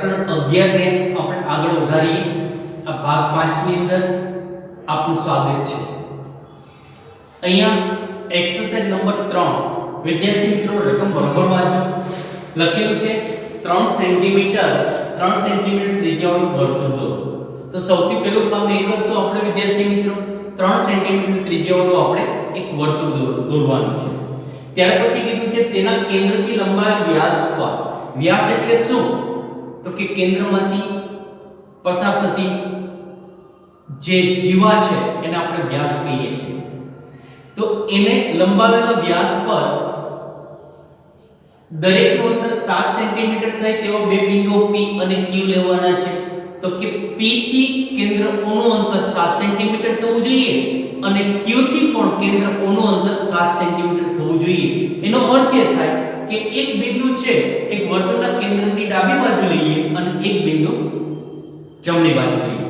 પ્રકરણ 11 ને આપણે આગળ વધારીએ। આ ભાગ 5 ની અંદર આપનું સ્વાગત છે। અહીંયા એક્સરસાઇઝ નંબર 3 વિદ્યાર્થી મિત્રો રકમ બરાબર વાંચો। લખેલું છે 3 સેન્ટીમીટર ત્રિજ્યાવાળું વર્તુળ દોરો। તો સૌથી પહેલું કામ એ કરશું આપણે વિદ્યાર્થી મિત્રો 3 સેન્ટીમીટર ત્રિજ્યાવાળું આપણે એક વર્તુળ દોરવાનું છે। ત્યાર પછી કીધું છે તેના કેન્દ્રથી લંબાયેલ વ્યાસ પર, વ્યાસ એટલે શું તો કે કેન્દ્રમાંથી પસાર થતી જે જીવા છે એને આપણે વ્યાસ કહીએ છીએ। તો એને લંબાવેલા વ્યાસ પર દરેકનું અંતર 7 સેન્ટીમીટર થાય તેવા બે બિંદુઓ P અને Q લેવાના છે। તો કે P થી કેન્દ્ર O નું અંતર 7 સેન્ટીમીટર થવું જોઈએ અને Q થી પણ કેન્દ્ર O નું અંતર 7 સેન્ટીમીટર થવું જોઈએ। એનો અર્થ એ થાય કે એક બિંદુ છે એક વર્તુળના કેન્દ્રની ડાબી બાજુ લઈએ અને એક બિંદુ જમણી બાજુ લઈએ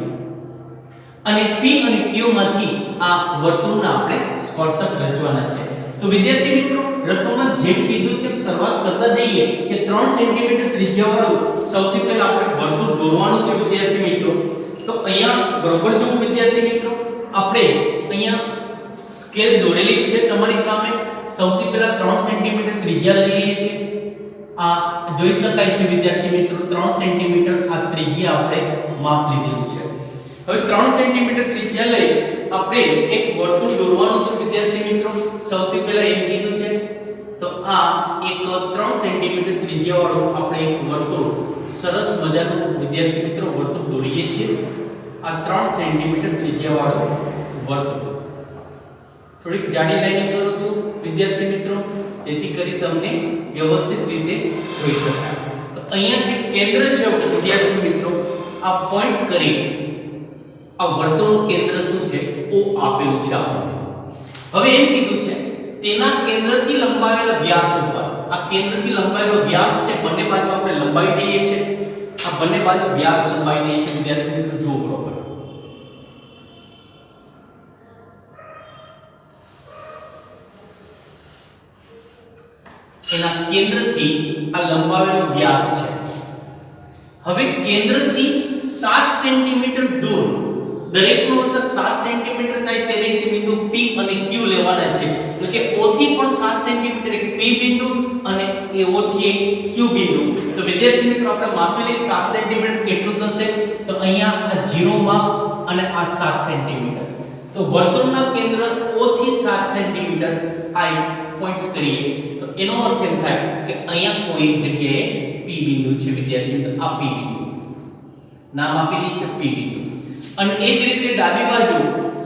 અને P અને Q માંથી આ વર્તુળના આપણે સ્પર્શક રચવાના છે। તો વિદ્યાર્થી મિત્રો રકમમાં જેમ કીધું છે શરૂઆત કરતા જઈએ કે 3 સેન્ટીમીટર ત્રિજ્યાવાળું સૌથી પહેલા આપણે વર્તુળ દોરવાનું છે વિદ્યાર્થી મિત્રો। તો અહીંયા બરોબર જો વિદ્યાર્થી મિત્રો આપણે અહીંયા સ્કેલ દોરેલી છે તમારી સામે। સૌથી પહેલા 3 સેન્ટીમીટર ત્રિજ્યા લઈ લઈએ છીએ। આ જોઈ શકાય છે વિદ્યાર્થી મિત્રો 3 સેન્ટીમીટર આ ત્રિજ્યા આપણે માપ લીધેલું છે। હવે 3 સેન્ટીમીટર ત્રિજ્યા લઈ આપણે એક વર્તુળ દોરવાનું છે વિદ્યાર્થી મિત્રો। સૌથી પહેલા એમ કીધું છે તો આ એક 3 સેન્ટીમીટર ત્રિજ્યાવાળું આપણે એક વર્તુળ સરસ મજાનું વિદ્યાર્થી મિત્રો વર્તુળ દોરીએ છીએ। આ 3 સેન્ટીમીટર ત્રિજ્યાવાળું વર્તુળ થોડીક જાડી લાઈન કરું છું વિદ્યાર્થી મિત્રો જેથી કરી તમને વ્યવસ્થિત રીતે જોઈ શકાય। તો અહીંયા જે કેન્દ્ર છે વિદ્યાર્થી મિત્રો આ પોઈન્ટ્સ કરી આ વર્તુળનું કેન્દ્ર શું છે O આપેલું છે આપણને। હવે એમ કીધું છે તેના કેન્દ્રથી લંબાવેલા વ્યાસ ઉપર, આ કેન્દ્રથી લંબાવેલો વ્યાસ છે બંને બાજુ આપણે લંબાવી દઈએ છીએ। આ બંને બાજુ વ્યાસ લંબાવી દઈએ છીએ વિદ્યાર્થી મિત્રો જુઓ બરોબર। એના કેન્દ્રથી આ લંબાવેલો વ્યાસ છે। હવે કેન્દ્રથી 7 સેન્ટીમીટર દૂર દરેકનું અંતર 7 સેન્ટીમીટર થાય તે રીતે બિંદુ P અને Q લેવાના છે। એટલે કે O થી પણ 7 સેન્ટીમીટર એક P બિંદુ અને O થી એક Q બિંદુ। તો વિદ્યાર્થી મિત્રો આપણે માપેલી 7 સેન્ટીમીટર કેટલું થશે તો અહીંયા આ 0 માપ અને આ 7 સેન્ટીમીટર। તો વર્તુળના કેન્દ્ર O થી 7 સેન્ટીમીટર આ પોઈન્ટ્સ કરીએ તો એનો અર્થ એમ થાય કે અહીંયા કોઈ એક જગ્યાએ P બિંદુ છે વિદ્યાર્થી મિત્રો। આ P બિંદુ નામ આપી દઈએ છે P બિંદુ અને એ જ રીતે ડાબી બાજુ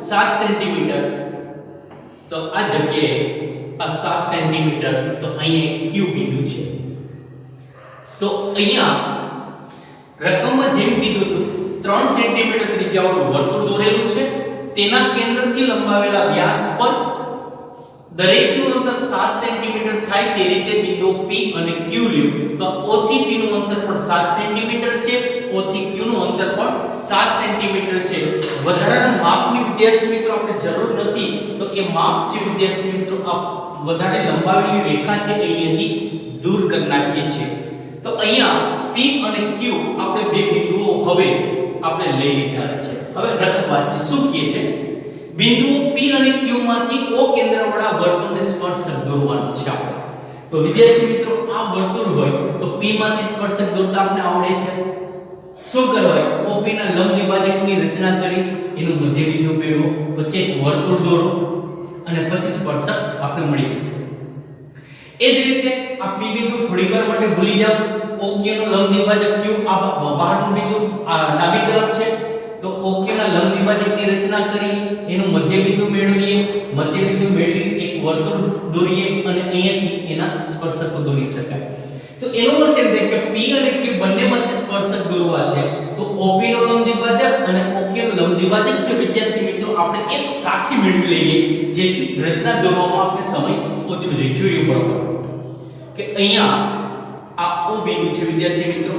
7 સેન્ટીમીટર તો આ જગ્યાએ આ 7 સેન્ટીમીટર તો અહીંયા Q બિંદુ છે। તો અહીંયા રકમમાં જેમ કીધું હતું 3 સેન્ટીમીટર ત્રિજ્યાવાળું વર્તુળ દોરેલું છે। તેના કેન્દ્રથી લંબાવેલા વ્યાસ પર દરેકનું અંતર 7 સેન્ટીમીટર થાય તે રીતે બિંદુ P અને Q લ્યો। તો O થી P નું અંતર પણ 7 સેન્ટીમીટર છે, O થી Q નું અંતર પણ 7 સેન્ટીમીટર છે। વધારાના માપની વિદ્યાર્થી મિત્રો આપણે જરૂર નથી તો એ માપ છે વિદ્યાર્થી મિત્રો આ વધારે લંબાવેલી રેખા છે અહીંયાથી દૂર કરી નાખીએ છીએ। તો અહીંયા P અને Q આપણે બે બિંદુઓ હવે આપણે લઈ લીધા છે। હવે રકમવાથી શું કહે છે બિંદુઓ P અને Q માંથી O કેન્દ્રવાળા વર્તુળને સ્પર્શક દોરવાનું છે આપણે। તો વિદ્યાર્થી મિત્રો આ વર્તુળ હોય તો P માંથી સ્પર્શક દોરતા આપણે આવડે છે। શું કરવાય OP ના લંબ દ્વિભાજકની રચના કરી એનું મધ્ય બિંદુ મેળવો પછી એક વર્તુળ દોરો અને પછી સ્પર્શક આપણે મળી જશે। એ જ રીતે આ P બિંદુ થોડીવાર માટે ભૂલી જાવ। OQ નો લંબ દ્વિભાજક Q આ બહારનું બિંદુ આ ડાબી તરફ છે તો OQ ના લંબ દ્વિભાજકની રચના કરી એનું મધ્ય બિંદુ મેળવીએ, મધ્ય બિંદુ મેળવી એક વર્તુળ દોરીએ અને અહીંયાથી એના સ્પર્શકો દોરી શકાય। તો એનો અર્થ એ થાય કે P અને Q બંનેમાંથી સ્પર્શક દોરવા છે તો OP નો લંબ દ્વિભાજક અને OQ નો લંબ દ્વિભાજક છે વિદ્યાર્થી મિત્રો આપણે એક સાથે મેળવી લઈએ જેથી રચના દોરવામાં આપણે સમય ઓછો જાય। જોયું બરોબર કે અહીંયા આ O બિંદુ છે વિદ્યાર્થી મિત્રો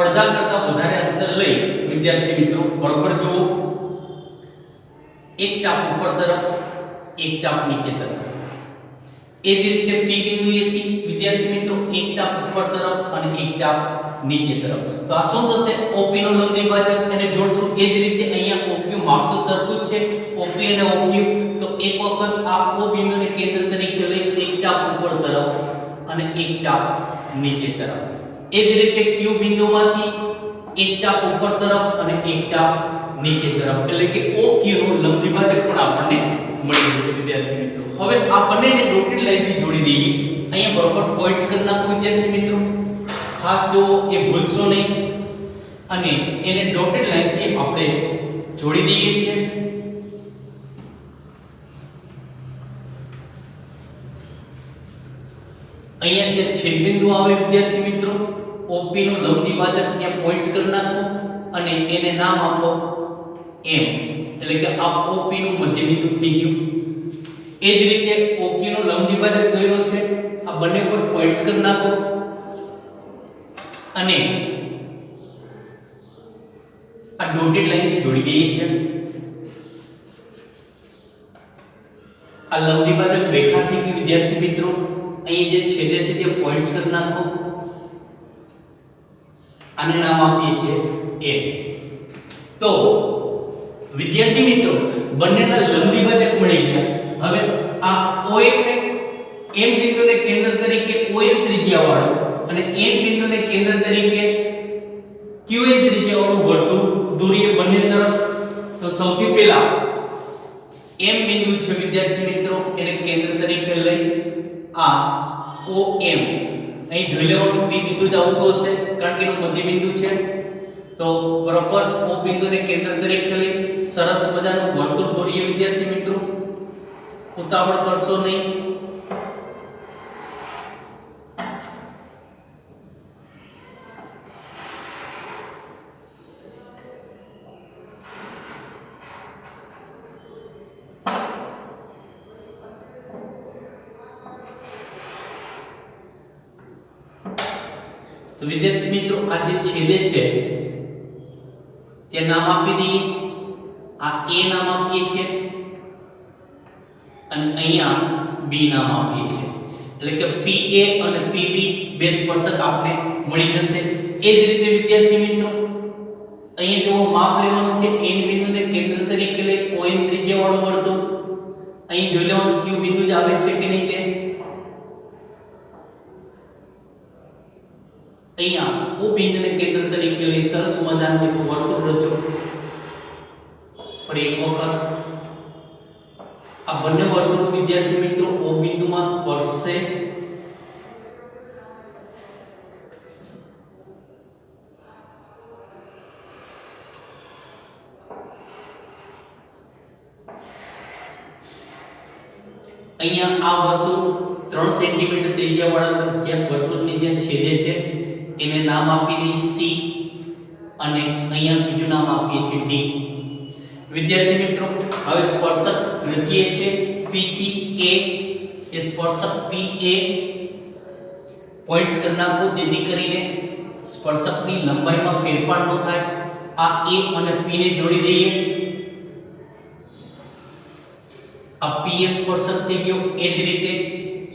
અડધા કરતા વધારે અંતર લઈ વિદ્યાર્થી મિત્રો બરોબર જુઓ એક ચાપ ઉપર તરફ એક ચાપ નીચે તરફ એ જ રીતે P બિંદુએથી વિદ્યાર્થી મિત્રો એક ચાપ ઉપર તરફ અને એક ચાપ નીચે તરફ. તો આ શું થશે? OP નો લંબ દ્વિભાજક એને જોડશું. એ જ રીતે અહીંયા OQ માપ તો સરખું જ છે, OP અને OQ. તો એક વખત આ O બિંદુને કેન્દ્ર તરીકે લઈ એક ચાપ ઉપર તરફ અને એક ચાપ નીચે તરફ. એ જ રીતે Q બિંદુમાંથી એક ચાપ ઉપર તરફ અને એક ચાપ નીચે તરફ, એટલે કે OQ નો લંબ દ્વિભાજક પણ આપણને મળી જશે વિદ્યાર્થી મિત્રો. હવે આ બંનેને ડોટેડ લાઈનથી જોડી દઈએ. અહીંયા બરોબર પોઈન્ટ્સ કરી નાખો વિદ્યાર્થી મિત્રો, ખાસ જો એ ભૂલશો નહીં. અને એને ડોટેડ લાઈનથી આપણે જોડી દઈએ છીએ. અહીંયા જે છેદબિંદુ આવે વિદ્યાર્થી મિત્રો, OP નો લંબ દ્વિભાજક અહીંયા પોઈન્ટ્સ કરી નાખો અને એને નામ આપો M, એટલે કે આ OP નું મધ્યબિંદુ થઈ ગયું. એ જ રીતે OQ નો લંબ દ્વિભાજક દોર્યો છે, આ બંને પર પોઈન્ટ્સ કરી નાખો અને આ ડોટેડ લાઈનથી જોડી દઈએ છીએ. આ લંબ દ્વિભાજક રેખાથી કે વિદ્યાર્થી મિત્રો અહીં જે છેદે છે તે પોઈન્ટ્સ કરી નાખો. આને નામ આપીએ છીએ A. તો વિદ્યાર્થી મિત્રો બંનેના લંબ દ્વિભાજક મળી ગયા. હવે આ OM ને M બિંદુને કેન્દ્ર તરીકે OM ત્રિજ્યા વાળું અને N બિંદુને કેન્દ્ર તરીકે QN ત્રિજ્યા વાળું વર્તુળ દોરીએ બંને તરફ. તો સૌથી પહેલા M બિંદુ છે વિદ્યાર્થી મિત્રો, એને કેન્દ્ર તરીકે લઈ આ OM અહીં જોઈ લેવાનું P બિંદુ જ આવતું હશે કારણ કે એનું મધ્ય બિંદુ છે. તો બરોબર O બિંદુને કેન્દ્ર તરીકે લઈ સરસ મજાનું વર્તુળ દોરીએ વિદ્યાર્થી મિત્રો, ઉતાવળ કરશો નહીં. તો વિદ્યાર્થી મિત્રો આ જે છેદે છે તે નામ આપી દઈએ. આ A નામ આપીએ છીએ અને અહીંયા B નામ આપીએ છીએ, એટલે કે PA અને PB બે સ્પર્શક આપને મળી જશે. એ જ રીતે વિદ્યાર્થી મિત્રો અહીંયા જો માપ લેવાનું છે, N બિંદુને કેન્દ્ર તરીકે લઈ ON ત્રિજ્યા વાળું વર્તુળ. અહીં જોઈ લેવાનું Q બિંદુ જ આવે છે કે નહીં તે. અહીંયા O બિંદુને કેન્દ્ર તરીકે લઈ સરસ મજાનું એક વર્તુળ રચો. ફરી એક વખત આ બંને વર્તુળ વિદ્યાર્થી મિત્રો O બિંદુમાં સ્પર્શશે. અહીંયા આ વર્તુળ 3 સેન્ટીમીટર ત્રિજ્યા વાળા જ્યાં વર્તુળની જ્યાં છેદે છે એને નામ આપી દઈએ C અને અહીંયા બીજું નામ આપીએ છીએ D. વિદ્યાર્થી મિત્રો હવે સ્પર્શક રચીએ છે P થી A. એ સ્પર્શક PA પોઈન્ટ્સ કરી નાખો જેથી કરીને સ્પર્શકની લંબાઈમાં ફેરફાર ન થાય. આ A અને P ને જોડી દઈએ. આ P એ સ્પર્શક થઈ ગયો. એ જ રીતે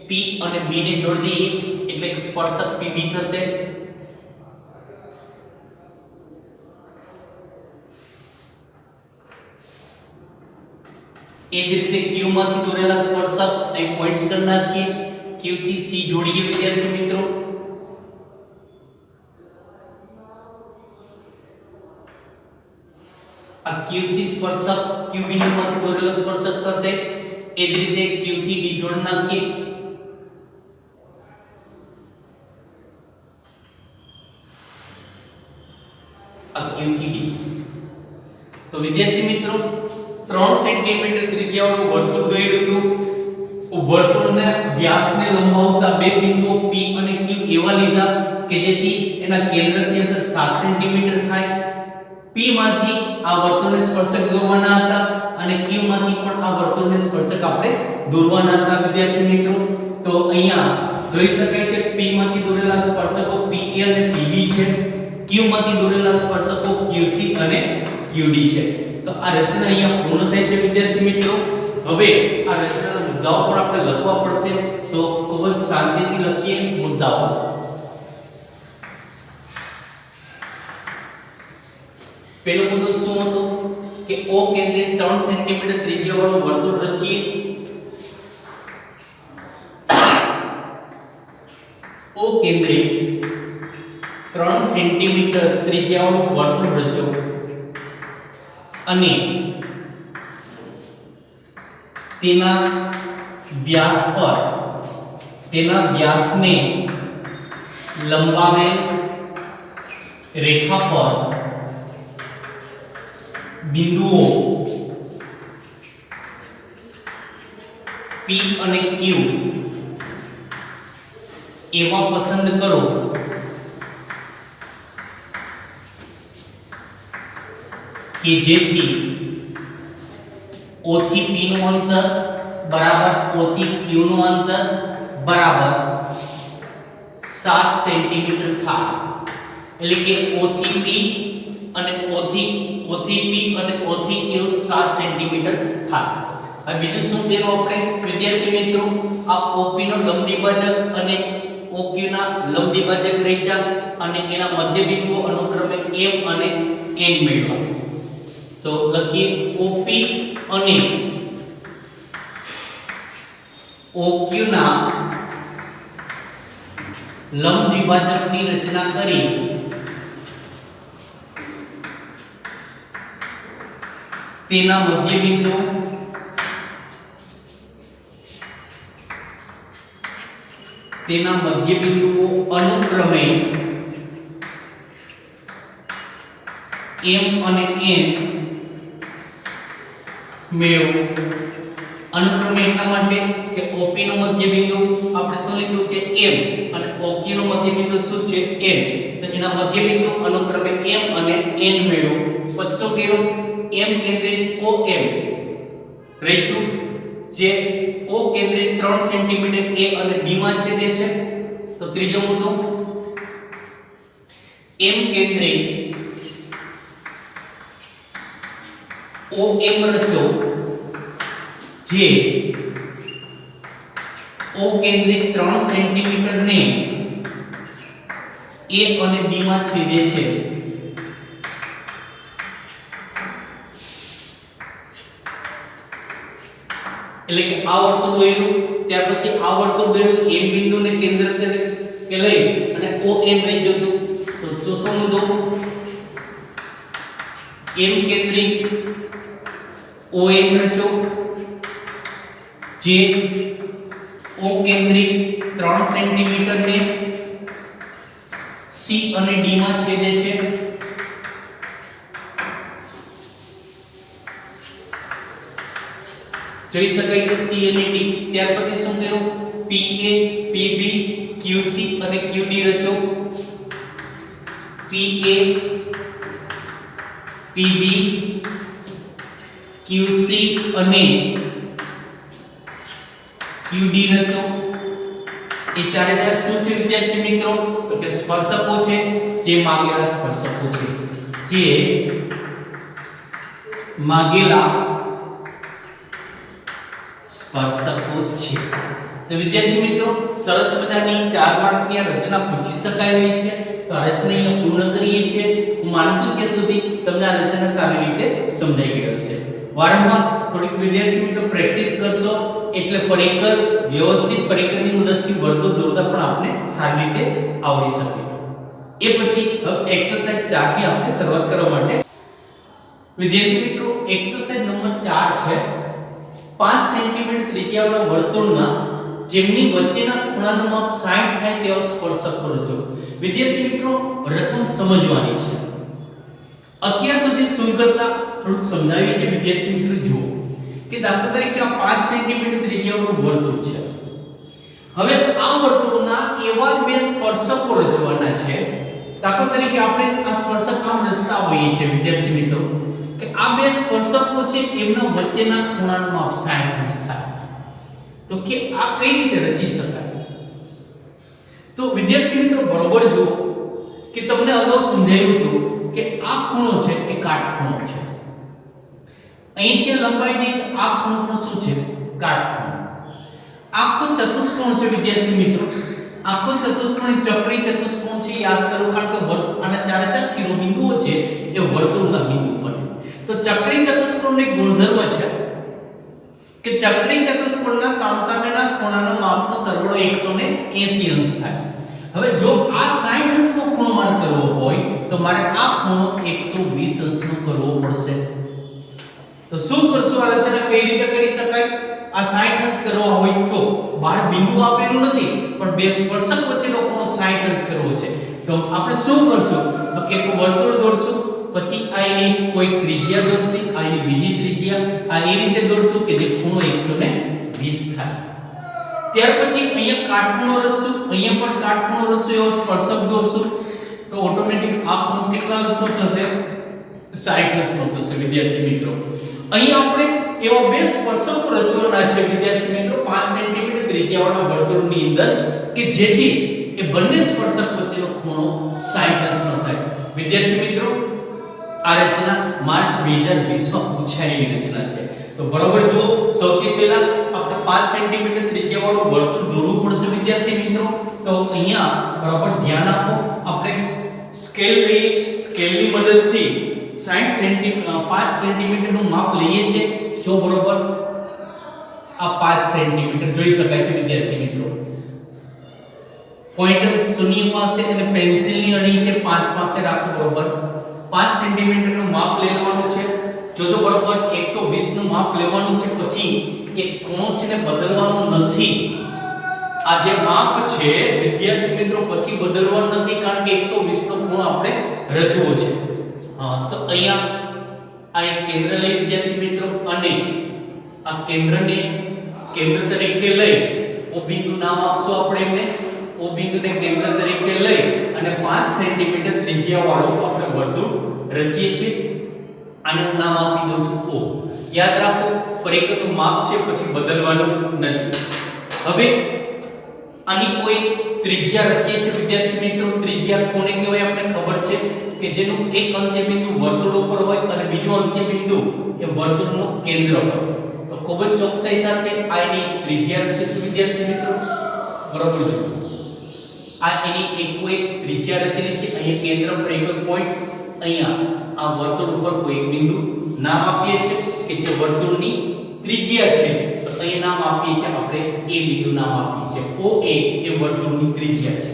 P અને B ને જોડી દઈએ એટલે કે સ્પર્શક PB થશે. એ જ રીતે Q માંથી દોરેલા સ્પર્શક અહીં પોઈન્ટ્સ કરી નાખીએ. Q થી C જોડીએ વિદ્યાર્થી મિત્રો. આ QC સ્પર્શક Q બિંદુમાંથી દોરેલો સ્પર્શક થશે. એ જ રીતે Q થી D જોડી નાખીએ. આ Q થી D. તો વિદ્યાર્થી મિત્રો 3 સેન્ટીમીટર ત્રિજ્યાવાળું વર્તુળ દોર્યું હતું. વર્તુળના વ્યાસને લંબાવતા બે બિંદુઓ P અને Q એવા લીધા કે જેથી એના કેન્દ્રથી અંતર 7 સેન્ટીમીટર થાય. P માંથી આ વર્તુળને સ્પર્શક દોરવાના હતા અને Q માંથી પણ આ વર્તુળને સ્પર્શક આપણે દોરવાના હતા વિદ્યાર્થી મિત્રો. તો અહીંયા જોઈ શકાય છે P માંથી દોરેલા સ્પર્શકો PA અને PB છે. Q માંથી દોરેલા સ્પર્શકો QC અને QD છે. તો આ રચના અહીંયા પૂર્ણ થાય છે વિદ્યાર્થી મિત્રો. હવે આ રચનાનો મુદ્દાઓ પણ આપણે લખવા પડશે, તો ખૂબ જ શાંતિથી લખીએ મુદ્દાઓ. પહેલો મુદ્દો શું હતો કે O કેન્દ્રિત 3 સેન્ટીમીટર ત્રિજ્યાવાળું વર્તુળ રચીએ. O કેન્દ્રિત 3 સેન્ટીમીટર ત્રિજ્યાવાળું વર્તુળ રચો અને તેના વ્યાસને લંબાવેલ રેખા પર બિંદુઓ P અને Q એવા પસંદ કરો કે જેથી O થી P નું અંતર બરાબર O થી Q નું અંતર બરાબર 7 સેન્ટીમીટર થાય. એટલે કે O થી P અને O થી P અને O થી Q 7 સેન્ટીમીટર થાય. હવે બીજું શું કર્યું આપણે વિદ્યાર્થી મિત્રો, આ OP નો લંબ દ્વિભાજક અને OQ ના લંબ દ્વિભાજક રચ્યા અને એના મધ્ય બિંદુઓ અનુક્રમે M અને N મેળવ્યા. તો લખીએ OP અને OQ ના લંબ દ્વિભાજકની રચના કરી તેના મધ્ય બિંદુઓ અનુક્રમે M અને N મેળવો. અનુક્રમે એટલા માટે કે OP નું મધ્ય બિંદુ આપણે શું લીધું છે M અને OQ નું મધ્ય બિંદુ શું છે N. તો એના મધ્ય બિંદુ અનુક્રમે M અને N મેળવો. પછી શું કર્યું, M કેન્દ્રિત OM રચ્યું જે O કેન્દ્રિત 3 સેન્ટીમીટર A અને B માં છેદે છે. તો ત્રીજો મુદ્દો M કેન્દ્રિત OM રચો જે O કેન્દ્રિત 3 સેન્ટીમીટર ને A અને B માં છેદે છે. એટલે કે આ વર્તુળ દોર્યું, ત્યાર પછી આ વર્તુળ દોર્યું, M બિંદુને કેન્દ્ર તરીકે લઈ અને ON રચ્યું હતું. તો ચોથો મુદ્દો M કેન્દ્રિત OM રચો જે O કેન્દ્રિત 3 સેન્ટીમીટર ને C અને D માં છેદે છે. જોઈ શકાય કે C અને D. ત્યાર પછી શું કર્યું, PA PB QC અને QD રચો. PA PB QC અને QD રચો. એ ચારે ચાર શું છે વિદ્યાર્થી મિત્રો, તો કે સ્પર્શકો છે, જે માગેલા સ્પર્શકો છે, જે માગેલા સ્પર્શકો છે. તો વિદ્યાર્થી મિત્રો સરસ મજાની 4 માર્કની આ રચના પૂછી શકાય એવી છે. તો આ રચના અહીંયા પૂર્ણ કરીએ છીએ. હું માનું છું ત્યાં સુધી તમને આ રચના સારી રીતે સમજાઈ ગઈ હશે. વારંવાર થોડીક વિદ્યાર્થી મિત્રો પ્રેક્ટિસ કરશો એટલે પરિકર વ્યવસ્થિત પરિકરની મદદથી વર્તુળ દોરતા પણ આપણે સારી રીતે આવડી શકે. એ પછી હવે એક્સરસાઇઝ 4 ની આપણે શરૂઆત કરવા માટે વિદ્યાર્થી મિત્રો એક્સરસાઇઝ નંબર 4 છે. 5 સેન્ટીમીટર ત્રિજ્યાવાળા વર્તુળના જેમની વચ્ચેના ખૂણાનું માપ 60 થાય તેવા સ્પર્શકો રચો. વિદ્યાર્થી મિત્રો રકમ સમજવાની છે. અત્યાર સુધી શું કરતા થોડુંક સમજાવી છે વિદ્યાર્થી મિત્રો. જુઓ કે દાખલા તરીકે આ 5 સેન્ટીમીટર ત્રિજ્યાવાળું વર્તુળ છે. હવે આ વર્તુળના એવા બે સ્પર્શકો રચવાના છે. દાખલા તરીકે આપણે આ સ્પર્શક આમ રચતા હોઈએ છીએ વિદ્યાર્થી મિત્રો કે આ બે સ્પર્શકો છે એમના વચ્ચેના ખૂણાનું માપ 60 અંશ થાય. તો કે આ કઈ રીતે રચી શકાય? તો વિદ્યાર્થી મિત્રો બરોબર જુઓ કે તમને અગાઉ સમજાવ્યું હતું કે આ ખૂણો છે એ કાટખૂણો છે. અહીંથી લંબાઈ દીઠ આ ખૂણો શું છે? કાટખૂણો. આખો ચતુષ્કોણ છે વિદ્યાર્થી મિત્રો, આખો ચતુષ્કોણ ચક્રી ચતુષ્કોણ છે, યાદ કરો, કારણ કે આના ચારે ચાર શિરોબિંદુઓ છે એ વર્તુળના બિંદુ બને. તો ચક્રી ચતુષ્કોણની ગુણધર્મ છે કે ચક્રી ચતુષ્કોણના સામસામેના ખૂણાનો માપનો સરવાળો 180 અંશ થાય. હવે જો આ 60 અંશનો ખૂણો મારે કરવો હોય તો મારે આ ખૂણો 120 અંશનો કરવો પડશે. તો શું કરશું આ રચના કઈ રીતે કરી શકાય? આ 60 અંશ કરવો હોય તો બહાર બિંદુ આપેલું નથી પણ બે સ્પર્શક વચ્ચેનો ખૂણો 60 અંશ કરવો છે. તો આપણે શું કરશું? તો એક વર્તુળ દોરશું, પછી આ એની કોઈ ત્રિજ્યા દોરશું, આ એની બીજી ત્રિજ્યા, આ એ રીતે દોરશું કે જે ખૂણો 120 થાય. ત્યાર પછી અહીંયા કાટખૂણો રચશું, અહીંયા પણ કાટખૂણો રચશું, એવો સ્પર્શક દોરશું તો ઓટોમેટિક આ ખૂણો કેટલા અંશનો થશે? 60 અંશનો થશે વિદ્યાર્થી મિત્રો. અહીંયા આપણે એવા બે સ્પર્શકો રચવાના છે વિદ્યાર્થી મિત્રો 5 સેન્ટીમીટર ત્રિજ્યાવાળા વર્તુળની અંદર કે જેથી એ બંને સ્પર્શક વચ્ચેનો ખૂણો 60 અંશનો થાય. વિદ્યાર્થી મિત્રો આ રચના માર્ચ 2020 માં પૂછાયેલી રચના છે. તો બરોબર જુઓ, સૌથી પહેલા આપણે 5 સેન્ટીમીટર ત્રિજ્યાવાળું વર્તુળ દોરવું પડશે વિદ્યાર્થી મિત્રો. તો અહીંયા બરોબર ધ્યાન આપો, આપણે સ્કેલ લઈએ, સ્કેલની મદદથી 5 સેન્ટીમીટર નું માપ લઈએ છીએ. જો બરોબર આ 5 સેન્ટીમીટર જોઈ શકાય છે વિદ્યાર્થી મિત્રો. પોઈન્ટર શૂન્ય પાસે અને પેન્સિલની અણી છે 5 પાસે રાખો. બરોબર 5 સેન્ટીમીટર નું માપ લેવાનું છે. જો બરોબર 120 નું માપ લેવાનું છે. પછી એક ખૂણો છે ને બદલવાનો નથી. આ જે માપ છે વિદ્યાર્થી મિત્રો પછી બદલવાનું નથી, કારણ કે 120 નો ખૂણો આપણે રચવો છે. હા, તો અહીંયા આ એક કેન્દ્ર લઈ વિદ્યાર્થી મિત્રો, અને આ કેન્દ્રને કેન્દ્ર તરીકે લઈ ઓ બિંદુ નામ આપશું આપણે એમને. ઓ બિંદુને કેન્દ્ર તરીકે લઈ અને 5 સેન્ટીમીટર ત્રિજ્યા વાળું આપણે વર્તુળ રચીએ છીએ. આને હું નામ આપી દઉં છું O. યાદ રાખો, પરિઘનું માપ છે પછી બદલવાનું નથી. હવે આની કોઈ ત્રિજ્યા રચીએ છીએ વિદ્યાર્થી મિત્રો. ત્રિજ્યા કોને કહેવાય આપણે ખબર છે કે જેનું એક અંત્ય બિંદુ વર્તુળ ઉપર હોય અને બીજો અંત્ય બિંદુ એ વર્તુળનું કેન્દ્ર હોય. તો ખૂબ જ ચોકસાઈ સાથે આ એની ત્રિજ્યા રચીએ છીએ વિદ્યાર્થી મિત્રો. બરોબર છે, આ એની એક ત્રિજ્યા રચેલી છે. અહીંયા કેન્દ્ર પર એક પોઈન્ટ, અહીંયા આ વર્તુળ ઉપર કોઈ એક બિંદુ નામ આપીએ છીએ કે જે વર્તુળની ત્રિજ્યા છે. તો અહીંયા નામ આપીએ છીએ આપણે એ બિંદુ નામ આપીએ છીએ OA, એ વર્તુળની ત્રિજ્યા છે.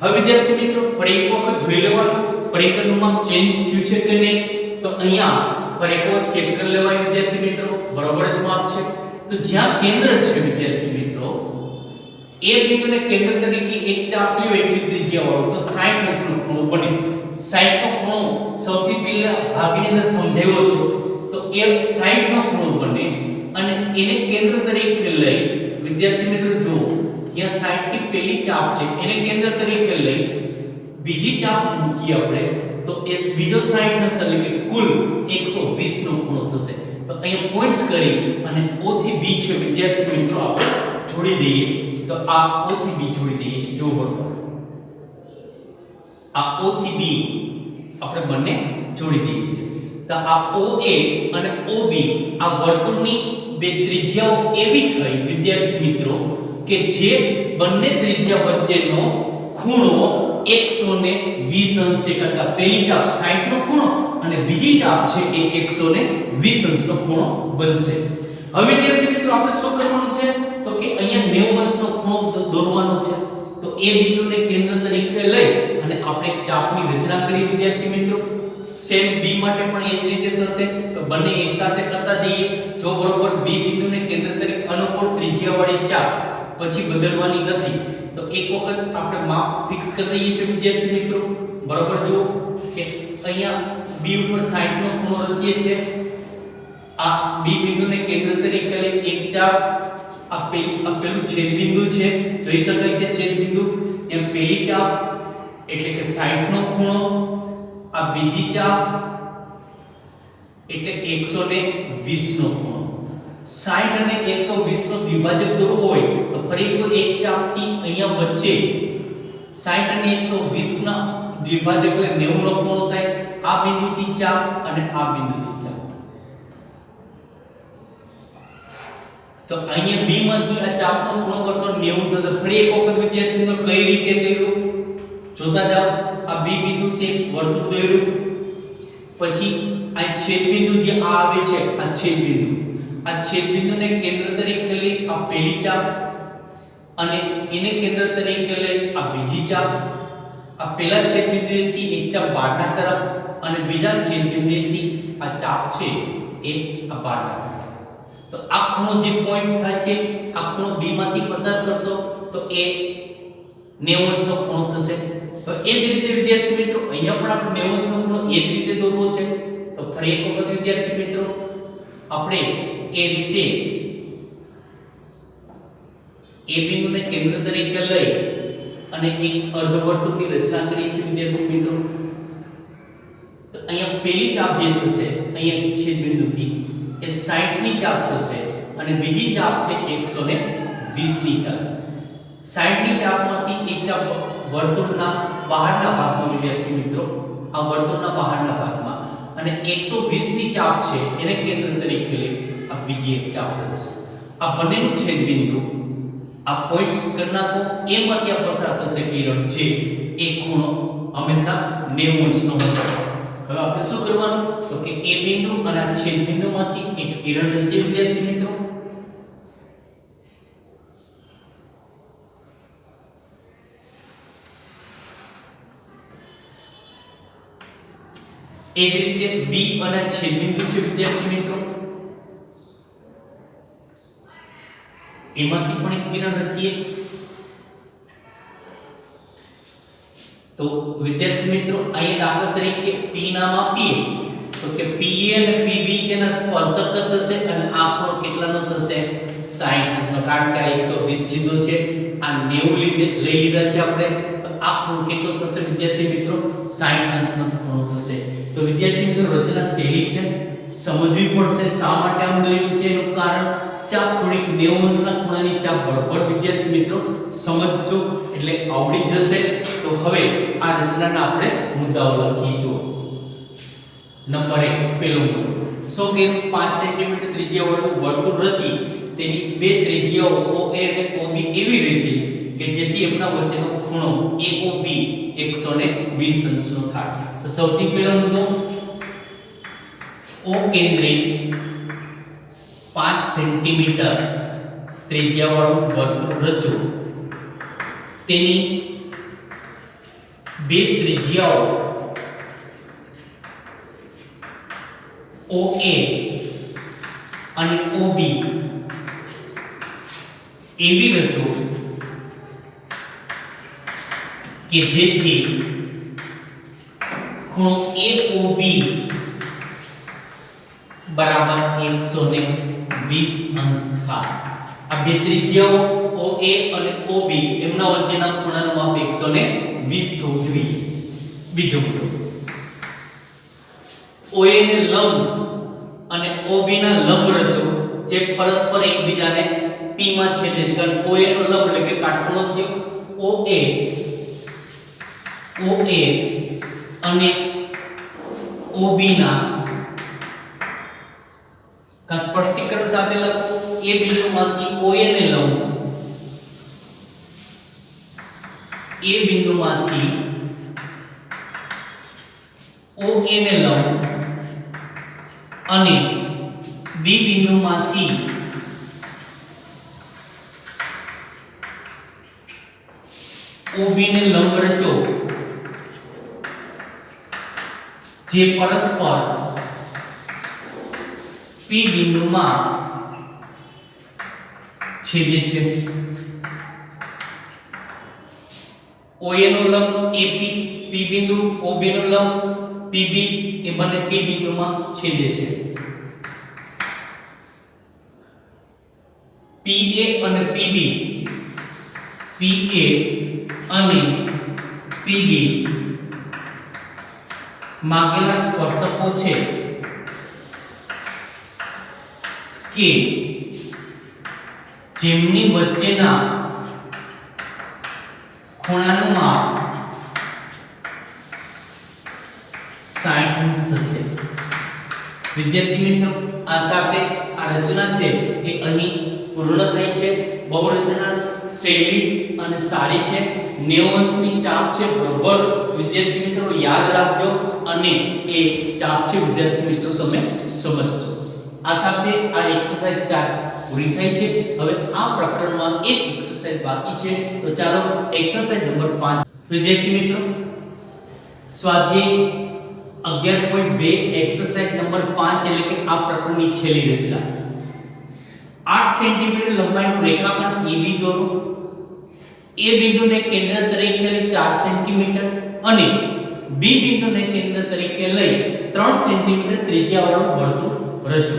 હવે વિદ્યાર્થી મિત્રો ફરી એક વખત જોઈ લેવાનું પરિઘનું માપ ચેન્જ થયું છે કે નહીં. તો અહીંયા ફરી એક વખત ચેક કરી લેવાય વિદ્યાર્થી મિત્રો, બરોબર જ માપ છે. તો જ્યાં કેન્દ્ર છે વિદ્યાર્થી મિત્રો એ બિંદુને કેન્દ્ર તરીકે એક ચાપ લ્યો એટલી ત્રિજ્યા વાળો તો 60 અંશનો ખૂણો બને. 60 નો ખૂણો સૌથી પહેલા ભાગની અંદર સમજાવ્યો હતો. તો એ 60 નો ખૂણો બને અને એને કેન્દ્ર તરીકે લઈ વિદ્યાર્થી મિત્રો જો જ્યાં 60 ની પહેલી ચાપ છે એને કેન્દ્ર તરીકે લઈ બીજી ચાપ મૂકી આપણે તો એ બીજો 60 અંશ એટલે કે કુલ 120 નો ખૂણો થશે. તો અહીંયા પોઈન્ટ્સ કરી અને O થી B છે વિદ્યાર્થી મિત્રો આપણે જોડી દઈએ. તો આ O થી B જોડી દઈએ છીએ. જો બરોબર આ O થી B આપણે બંને જોડી દઈએ છીએ. તો આ OA અને OB આ વર્તુળની બે ત્રિજ્યાઓ એવી થઈ વિદ્યાર્થી મિત્રો કે જે બંને ત્રિજ્યા વચ્ચેનો ખૂણો 120 અંશ છે. કારણ કે પહેલી ચાપ 60 નો ખૂણો અને બીજી ચાપ છે એ 120 અંશનો ખૂણો બનશે. હવે વિદ્યાર્થી મિત્રો આપણે શું કરવાનું છે તો કે અહીંયા 90 અંશનો ખૂણો દોરવાનો છે. તો એ બિંદુને કેન્દ્ર તરીકે લઈ અને આપણે એક ચાપની રચના કરી વિદ્યાર્થી મિત્રો. સેમ B માટે પણ એ જ રીતે થશે. તો બંને એકસાથે કરતા જઈએ. જો બરોબર B બિંદુને કેન્દ્ર તરીકે અનુકૂળ ત્રિજ્યાવાળી ચાપ પછી બદલવાની નથી. તો એક વખત આપણે માપ ફિક્સ કરી દઈએ છીએ વિદ્યાર્થી મિત્રો. બરોબર જો કે અહીંયા B ઉપર 60 નો ખૂણો રચીએ છીએ. આ B બિંદુને કેન્દ્ર તરીકે લઈ એક ચાપ આ પેલું છેદ બિંદુ છે જોઈ શકાય છે છેદ બિંદુ. એમ પહેલી ચાપ એટલે કે 60 નો ખૂણો, આ બીજી ચાપ એટલે 120 નો ખૂણો. 60 અને 120 નો દ્વિભાજક દોરવો હોય તો ફરી એક ચાપ થી અહીંયા વચ્ચે 60 અને 120 ના દ્વિભાજક એટલે 90 નો ખૂણો થાય. આ બિંદુથી ચાપ અને આ બિંદુથી ચાપ. તો અહીંયા B માંથી આ ચાપનો ખૂણો કરશો 90 થશે. ફરી એક વખત વિદ્યાર્થી મિત્રો કઈ રીતે કર્યું જોતા જાઓ. આ B બિંદુથી એક વર્તુળ દોર્યું, પછી આ છેદબિંદુ જે આ આવે છે, આ છેદબિંદુને કેન્દ્ર તરીકે લઈ આ પહેલી ચાપ, અને એને કેન્દ્ર તરીકે લઈ આ બીજી ચાપ. આ પહેલા છેદબિંદુએથી એક ચાપ બહારના તરફ અને બીજા છેદબિંદુએથી આ ચાપ છે એ આ બહારના તરફ. તો આ ખૂણો જે પોઈન્ટ થાય છે, આ ખૂણો B માંથી પસાર કરશો તો એ 90 નો ખૂણો થશે. તો એ જ રીતે વિદ્યાર્થી મિત્રો અહીંયા પણ આપણે 90 નો ખૂણો એ જ રીતે દોરવો છે. તો ફરી એક વખત વિદ્યાર્થી મિત્રો આપણે એ રીતે એ બિંદુને કેન્દ્ર તરીકે લઈ અને એક અર્ધવર્તુળની રચના કરીએ છીએ વિદ્યાર્થી મિત્રો. તો અહીંયા પહેલી ચાપ જે થશે અહીંયાથી છેદબિંદુથી એ 60 ની ચાપ થશે અને બીજી ચાપ છે 120 ની ચાપ. 60 ની ચાપમાંથી એક ચાપ વર્તુળના બહારના ભાગમાં વિદ્યાર્થી મિત્રો, આ વર્તુળના બહારના ભાગમાં, અને 120 ની ચાપ છે એને કેન્દ્ર તરીકે લઈ આ બીજી એક ચાપ થશે. આ બંનેનું છેદબિંદુ આ પોઈન્ટ્સ કરી નાખો, એમાંથી આ પસાર થશે કિરણ છે એ ખૂણો હંમેશા 90 નો હશે. હવે આપણે શું કરવાનું તો કે એ બિંદુ અને આ છેદબિંદુમાંથી એક કિરણ રચે વિદ્યાર્થી મિત્રો. એ જ રીતે B અને છેદબિંદુ છે વિદ્યાર્થી મિત્રો, એમાંથી પણ એક કિરણ રચીએ. તો વિદ્યાર્થી મિત્રો અહીંયા દાખલા તરીકે P નામ આપીએ તો કે PA અને PB જેના સ્પર્શક થશે અને આ ખૂણો કેટલાનો થશે 60 નો. કારણ કે આ 120 લીધો છે, આ 90 લઈ લીધા છે આપણે. તો આ ખૂણો કેટલો થશે વિદ્યાર્થી મિત્રો 60 નો ખૂણો થશે. તો વિદ્યાર્થી મિત્રો રચના સહેલી છે, સમજવી પડશે શા માટે આમ દોર્યું છે એનું કારણ. ચાપ થોડીક 90 ના ખૂણાની ચાપ બરાબર વિદ્યાર્થી મિત્રો સમજજો એટલે આવડી જશે. તો હવે આ રચનાના આપણે મુદ્દાઓ લખી જો. નંબર 1 પેલો મુદ્દો શું કે 5 સેન્ટીમીટર ત્રિજ્યાવાળું વર્તુળ રચી તેની બે ત્રિજ્યાઓ OA અને OB એવી રચી કે જેથી એમના વચ્ચેનો ખૂણો AOB 120 અંશનો થાય. તો સૌથી પહેલો મુદ્દો O કેન્દ્રિત 5 સેન્ટીમીટર ત્રિજ્યાવાળું વર્તુળ રચો, તેની બે ત્રિજ્યાઓ OA અને OB એવી રચો કે જેથી ખૂણો AOB બરાબર 120 અંશ થાય. આ બે ત્રિજ્યાઓ OA અને OB એમના વચ્ચેના ખૂણાનું માપ 120 થવું જોઈએ. બીજો મુદ્દો OA ને લંબ અને OB ના લંબ રચો જે પરસ્પર એકબીજાને P માં છેદે છે. કારણ OA નો લંબ એટલે કે કાટખૂણો થયો. OA અને OB ના સ્પષ્ટીકરણ સાથે લખો. એ બિંદુમાંથી OA ને લંબ, એ બિંદુમાંથી OA ને લંબ અને B બિંદુમાંથી OB ને લંબ રચો જે પરસ્પર P બિંદુમાં છેદે છે. OA નો લંબ AP, P બિંદુ, OB નો લંબ PB એ બંને P બિંદુમાં છેદે છે. PA અને PB, PA અને PB માગેલા સ્પર્શકો છે કે જેમની વચ્ચેના ખૂણાનું માપ 60 અંશ થશે. વિદ્યાર્થી મિત્રો આ સાથે આ રચના છે એ અહીં પૂર્ણ થઈ છે. બહુરચના શૈલી અને સારી છે. 90 અંશની ચાપ છે બરોબર વિદ્યાર્થી મિત્રો યાદ રાખજો અને એ ચાપ છે વિદ્યાર્થી મિત્રો તમે સમજજો. આ સાથે આ એક્સરસાઇઝ 4 પૂરી થઈ છે. હવે આ પ્રકરણમાં એક એક્સરસાઇઝ બાકી છે તો ચાલો એક્સરસાઇઝ નંબર 5 વિદ્યાર્થી મિત્રો સ્વાધ્યાય 11.2 એક્સરસાઇઝ નંબર 5 એટલે કે આ પ્રકરણની છેલ્લી રચના. 8 સેન્ટીમીટર લંબાઈનું રેખાખંડ AB દોરો. A બિંદુને કેન્દ્ર તરીકે લઈ 4 સેન્ટીમીટર અને B બિંદુને કેન્દ્ર તરીકે લઈ 3 સેન્ટીમીટર ત્રિજ્યાવાળું વર્તુળ રચો.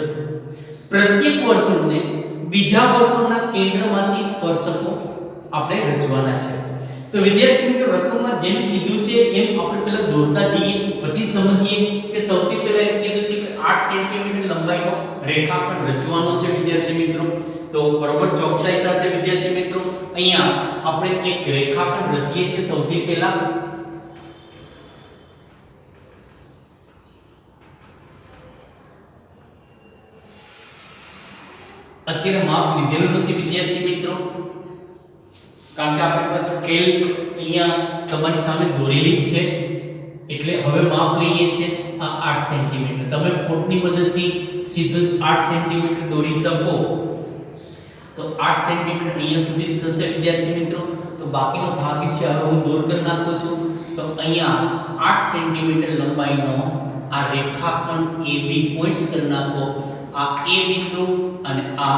પ્રત્યેક વર્તુળને બીજા વર્તુળના કેન્દ્રમાંથી સ્પર્શકો આપણે રચવાના છે. તો વિદ્યાર્થી મિત્રો વર્તુળમાં જેમ કીધું છે એમ આપણે પહેલા દોરતા જઈએ પછી સમજીએ કે સૌથી પહેલા એમ કીધું છે કે 8 સેન્ટીમીટર લંબાઈનો રેખાખંડ રચવાનો છે વિદ્યાર્થી મિત્રો. તો બરોબર ચોકસાઈ સાથે વિદ્યાર્થી મિત્રો અહીંયા આપણે એક રેખાખંડ રચીએ છીએ. સૌથી પહેલા અત્યારે માપ લીધેલું નથી વિદ્યાર્થી મિત્રો કારણ કે આપણી પાસે સ્કેલ અહીંયા તમારી સામે દોરેલી જ છે એટલે હવે માપ લઈએ છીએ આ 8 સેન્ટીમીટર. તમે ફૂટની મદદથી સીધું 8 સેન્ટીમીટર દોરી શકો તો 8 સેન્ટીમીટર અહીંયા સુધી થશે વિદ્યાર્થી મિત્રો. તો બાકીનો ભાગ છે હવે હું દોર કરી નાખું છું. તો અહીંયા 8 સેન્ટીમીટર લંબાઈનો આ રેખાખંડ AB પોઈન્ટ્સ કરી નાખો. આ A બિંદુ અને આ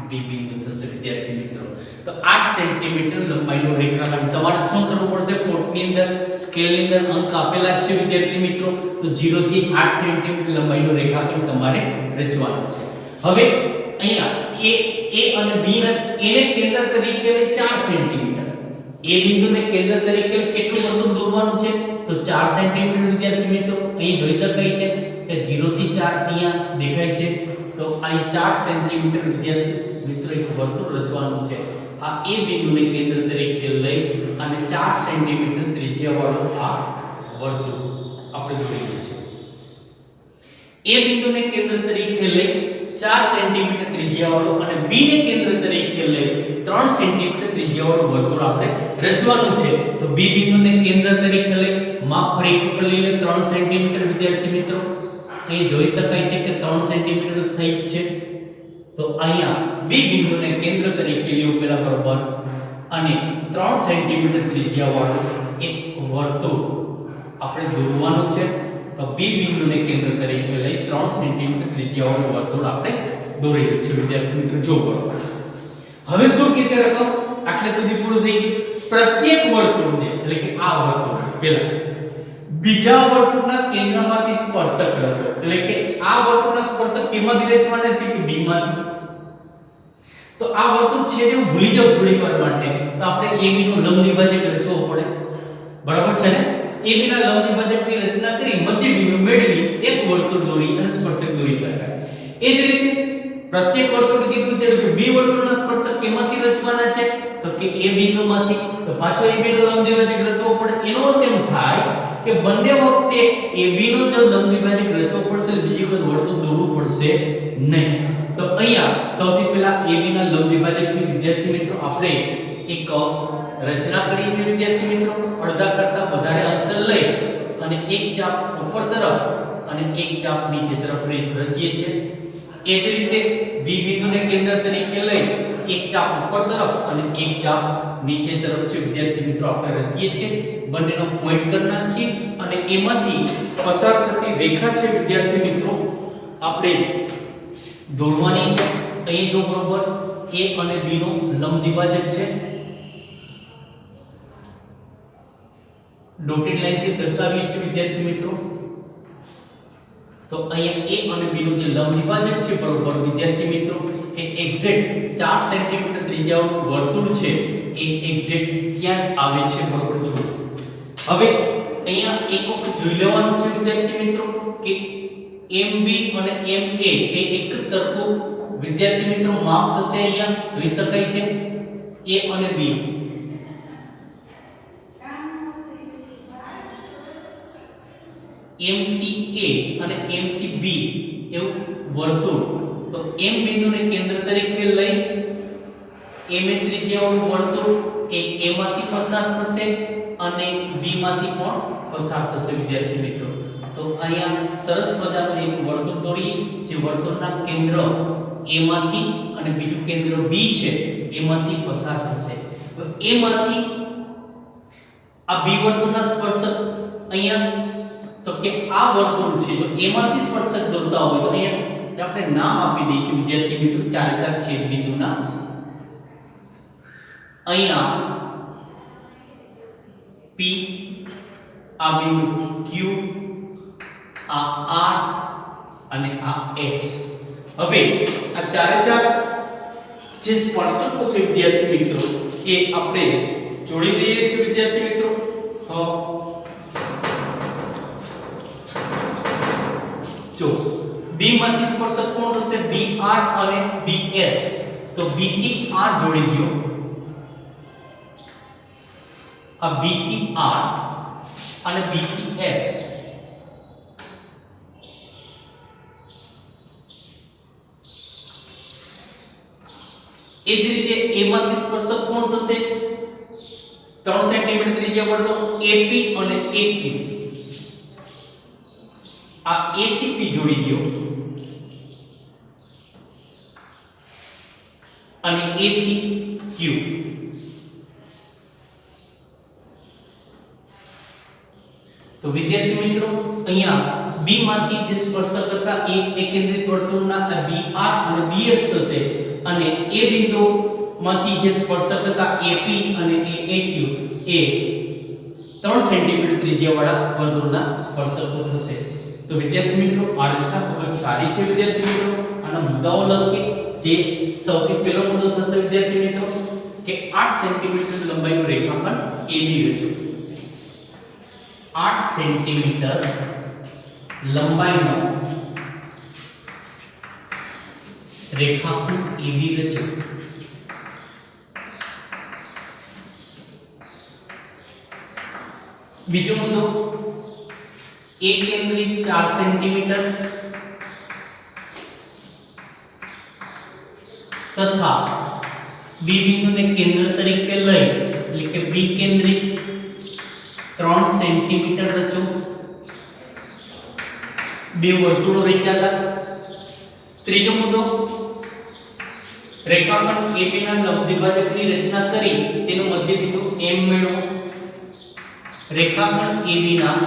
B બિંદુ થશે વિદ્યાર્થી મિત્રો. તો 8 સેન્ટીમીટર લંબાઈનો રેખાખંડ તમારે શું કરવું પડશે ફૂટની અંદર સ્કેલની અંદર અંક આપેલા છે વિદ્યાર્થી મિત્રો. તો 0 થી 8 સેન્ટીમીટર લંબાઈનો રેખાખંડ તમારે રચવાનો છે. હવે અહીંયા A અને B એને કેન્દ્ર તરીકે લઈ 4 સેન્ટીમીટર. A બિંદુને કેન્દ્ર તરીકે લઈ કેટલું વર્તુળ દોરવાનું છે તો 4 સેન્ટીમીટર વિદ્યાર્થી મિત્રો. અહીં જોઈ શકાય છે કે 0 થી 4 અહીંયા દેખાય છે. તો અહીં 4 સેન્ટીમીટર વિદ્યાર્થી મિત્રો એક વર્તુળ રચવાનું છે. આ A બિંદુને કેન્દ્ર તરીકે લઈ અને 4 સેન્ટીમીટર ત્રિજ્યાવાળું આ વર્તુળ આપણે દોરેલું છે. A બિંદુને કેન્દ્ર તરીકે લઈ 4 સેન્ટીમીટર ત્રિજ્યાવાળું અને B ને કેન્દ્ર તરીકે લઈ 3 સેન્ટીમીટર ત્રિજ્યાવાળું વર્તુળ આપણે રચવાનું છે. તો B બિંદુને કેન્દ્ર તરીકે લઈ માપ ફરી કરી લે 3 સેન્ટીમીટર વિદ્યાર્થી મિત્રો. અહીં જોઈ શકાય છે કે 3 સેન્ટીમીટર થઈ છે. તો અહીંયા B બિંદુને કેન્દ્ર તરીકે લીધું પેલા બરોબર અને 3 સેન્ટીમીટર ત્રિજ્યાવાળું એક વર્તુળ આપણે દોરવાનું છે. તો B બિંદુને કેન્દ્ર તરીકે લઈ 3 સેન્ટીમીટર ત્રિજ્યાવાળું વર્તુળ આપણે દોરેલું છે વિદ્યાર્થી મિત્રો. જો બરોબર હવે શું કે છે રકમ આટલે સુધી પૂરું થઈ ગયું. પ્રત્યેક વર્તુળને એટલે કે આ વર્તુળ પહેલા બીજા વર્તુળના કેન્દ્રમાંથી સ્પર્શક રચો. એટલે કે આ વર્તુળના સ્પર્શક કેમાંથી રચવાના છે કે B માંથી. તો આ વર્તુળ છે જે હું ભૂલી જાઉં થોડી વાર માટે તો આપણે AB નો લંબ દ્વિભાજક રચવો પડે. બરાબર છે ને. AB ના લંબ દ્વિભાજકની રચના કરી મધ્ય બિંદુ મેળવી એક વર્તુળ દોરી અને સ્પર્શક દોરી શકાય. એ જ રીતે પ્રત્યેક વર્તુળ કીધું છે કે B વર્તુળના સ્પર્શક કેમાંથી રચવાના છે તો કે A બિંદુમાંથી. તો પાછો AB નો લંબ દ્વિભાજક રચવો પડે. એનો અર્થ એમ થાય કે બંને વખતે AB નો જો લંબ દ્વિભાજક રચવો પડશે બીજી કોઈ વર્તુળ દોરવું પડશે નહીં. તો અહીંયા સૌથી પહેલા AB ના લંબ દ્વિભાજકની વિદ્યાર્થી મિત્રો આપણે એક રચના કરીએ છીએ વિદ્યાર્થી મિત્રો. અડધા કરતા વધારે અંતર લઈ અને એક ચાપ ઉપર તરફ અને એક ચાપ નીચે તરફ રચીએ છીએ. એ જ રીતે B બિંદુને કેન્દ્ર તરીકે લઈ એક ચાપ ઉપર તરફ અને એક ચાપ નીચે તરફ છે વિદ્યાર્થી મિત્રો આપણે રચીએ છીએ. બંનેનો પોઈન્ટ કરી નાખીએ અને એમાંથી પસાર થતી રેખા છે વિદ્યાર્થી મિત્રો આપણે દોરવાની છે. અહીં જો બરોબર A અને B નો લંબ દ્વિભાજક છે. ડોટેડ લાઈનથી દર્શાવીએ છીએ વિદ્યાર્થી મિત્રો. તો અહીંયા A અને B નું જે લંબ દ્વિભાજક છે બરોબર વિદ્યાર્થી મિત્રો એ એક્ઝેક્ટ 4 સેન્ટીમીટર ત્રિજ્યાવાળું વર્તુળ છે એ એક્ઝેક્ટ ત્યાં આવે છે બરોબર. જો હવે અહીંયા એક વખત જોઈ લેવાનું છે વિદ્યાર્થી મિત્રો કે MB અને MA એ એક જ સરખું વિદ્યાર્થી મિત્રો માપ થશે. અહીંયા જોઈ શકાય છે A અને B M થી A અને M થી B એવું વર્તુળ તો M બિંદુને કેન્દ્ર તરીકે લઈ M એ ત્રિજ્યાવાળું વર્તુળ એ A માંથી પસાર થશે અને B માંથી પણ પસાર થશે વિદ્યાર્થી મિત્રો. તો અહીંયા સરસ મજાનું એક વર્તુળ દોરીએ જે વર્તુળના કેન્દ્ર A માંથી અને બીજું કેન્દ્ર B છે એમાંથી પસાર થશે. તો A માંથી આ B વર્તુળના સ્પર્શક અહીંયા તો કે આ વર્તુળ છે જો A માંથી સ્પર્શક દોરતા હોય તો અહીંયા આપણે નામ આપી દઈએ છીએ વિદ્યાર્થી મિત્રો ચારે ચાર છેદ બિંદુના. અહીંયા P આ બિંદુ Q આ R અને આ S. હવે આ ચારે ચાર જે સ્પર્શકો છે વિદ્યાર્થી મિત્રો એ આપણે જોડી દઈએ છીએ વિદ્યાર્થી મિત્રો. જો B માંથી સ્પર્શક કોણ થશે BR અને BS. તો B થી R જોડી દો. આ B થી R અને B થી S. એ જ રીતે A માંથી સ્પર્શક કોણ થશે 3 સેન્ટીમીટર ત્રિજ્યા વાળો AP અને AQ. આ A થી P જોડી દો અને A થી Q. તો વિદ્યાર્થી મિત્રો અહીંયા B માંથી જે સ્પર્શક હતા એ કેન્દ્રિત વર્તુળના BR અને BS થશે અને A બિંદુ માંથી જે સ્પર્શક હતા AP અને AQ એ 3 સેન્ટીમીટર ત્રિજ્યાવાળા વર્તુળના સ્પર્શકો થશે. તો વિદ્યાર્થી મિત્રો આ રચના ખૂબ જ સારી છે વિદ્યાર્થી મિત્રો. આના મુદ્દાઓ લખીએ. જે સૌથી પહેલો મુદ્દો થશે વિદ્યાર્થી મિત્રો કે 8 સેન્ટીમીટર લંબાઈનું રેખાખંડ AB રચો. 8 સેન્ટીમીટર લંબાઈનો રેખાખંડ AB રચો. બીજો મુદ્દો A કેન્દ્રિત 4 સેન્ટીમીટર તથા B બિંદુને કેન્દ્ર તરીકે લઈ એટલે કે B કેન્દ્રિત 3 સેન્ટીમીટર રચો. બે વર્તુળો રચ્યા. ત્રીજો મુદ્દો રેખાખંડ AB ના લંબ દ્વિભાજકની રચના કરી તેનું મધ્ય બિંદુ M મેળવો. રેખાખંડ AB ના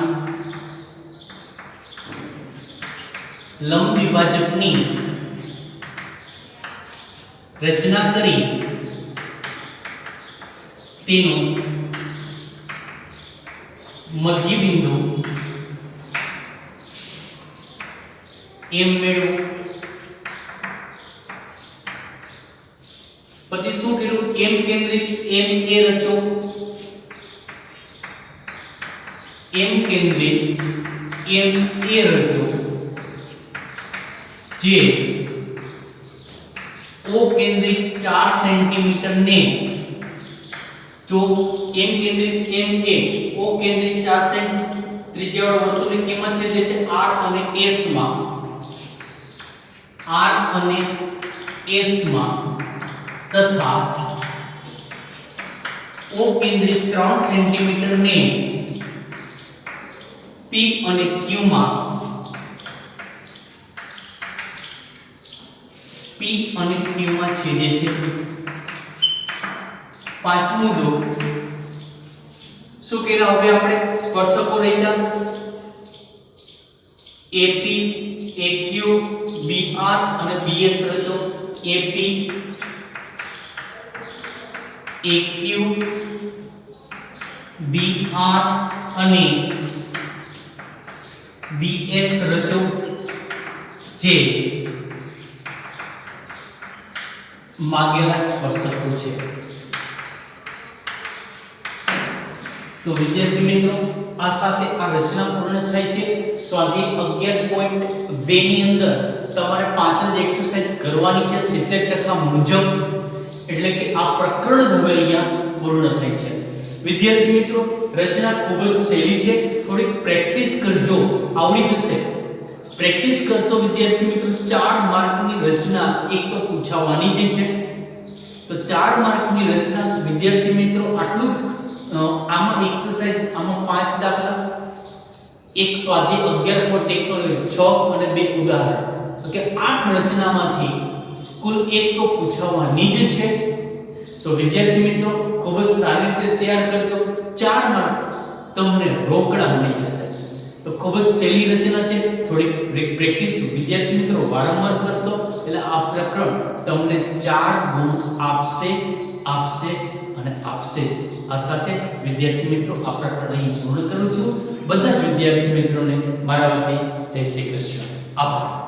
લંબ દ્વિભાજકની રચના કરી તેનું મધ્ય બિંદુ M મેળવો. પછી શું કર્યું M કેન્દ્રિત MA રચો. M કેન્દ્રિત MA રચો જે O કેન્દ્રિત 4 સેન્ટીમીટર ને જો M કેન્દ્રિત MA O કેન્દ્રિત 4 સેન્ટીમીટર ત્રિજ્યાવાળા વર્તુળની કિંમત છે જે છે R અને S માં. R અને S માં તથા O કેન્દ્રિત 3 સેન્ટીમીટર ને P અને Q માં P અને Q માં છેદે છે. પાંચમો મુદ્દો શું કર્યા હવે આપણે સ્પર્શકો રચ્યા AP AQ BR અને BS રચો. AP AQ BR અને BS રચો જે માગેલા સ્પર્શકો છે. તો વિદ્યાર્થી મિત્રો આ સાથે આ રચના પૂર્ણ થાય છે. સ્વાધ્યાય 11.2 ની અંદર તમારે 5 જ એક્સરસાઇઝ કરવાની છે 70% મુજબ. એટલે કે આ પ્રકરણ જ હવે અહીંયા પૂર્ણ થાય છે. વિદ્યાર્થી મિત્રો રચના ખૂબ જ સહેલી છે. થોડી પ્રેક્ટિસ કરજો આવડી જશે. પ્રેક્ટિસ કરશો વિદ્યાર્થી મિત્રો 4 માર્કની રચના એક તો પૂછાવાની જ છે. તો 4 માર્કની રચના વિદ્યાર્થી મિત્રો આટલું આમાં એક્સરસાઇઝ આમાં 5 દાખલા, એક સ્વાધ્યાય 11 ફોર ટેકનોલોજી 6 અને 2 ઉદાહરણ. તો કે 8 રચનામાંથી કુલ એક તો પૂછાવાની જ છે. તો વિદ્યાર્થી મિત્રો ખૂબ જ સારી રીતે તૈયાર કરજો. 4 માર્ક તમને રોકડા મળી જશે. તો ખૂબ જ સહેલી રચના છે. થોડી પ્રેક્ટિસ વિદ્યાર્થી મિત્રો વારંવાર કરશો એટલે આ પ્રકરણ તમને 4 ગુણ આપશે અને આપશે. આ સાથે વિદ્યાર્થી મિત્રો આ પ્રકરણ અહીં પૂર્ણ કરું છું. બધા જ વિદ્યાર્થી મિત્રોને મારા વતી જય શ્રી કૃષ્ણ. આભાર.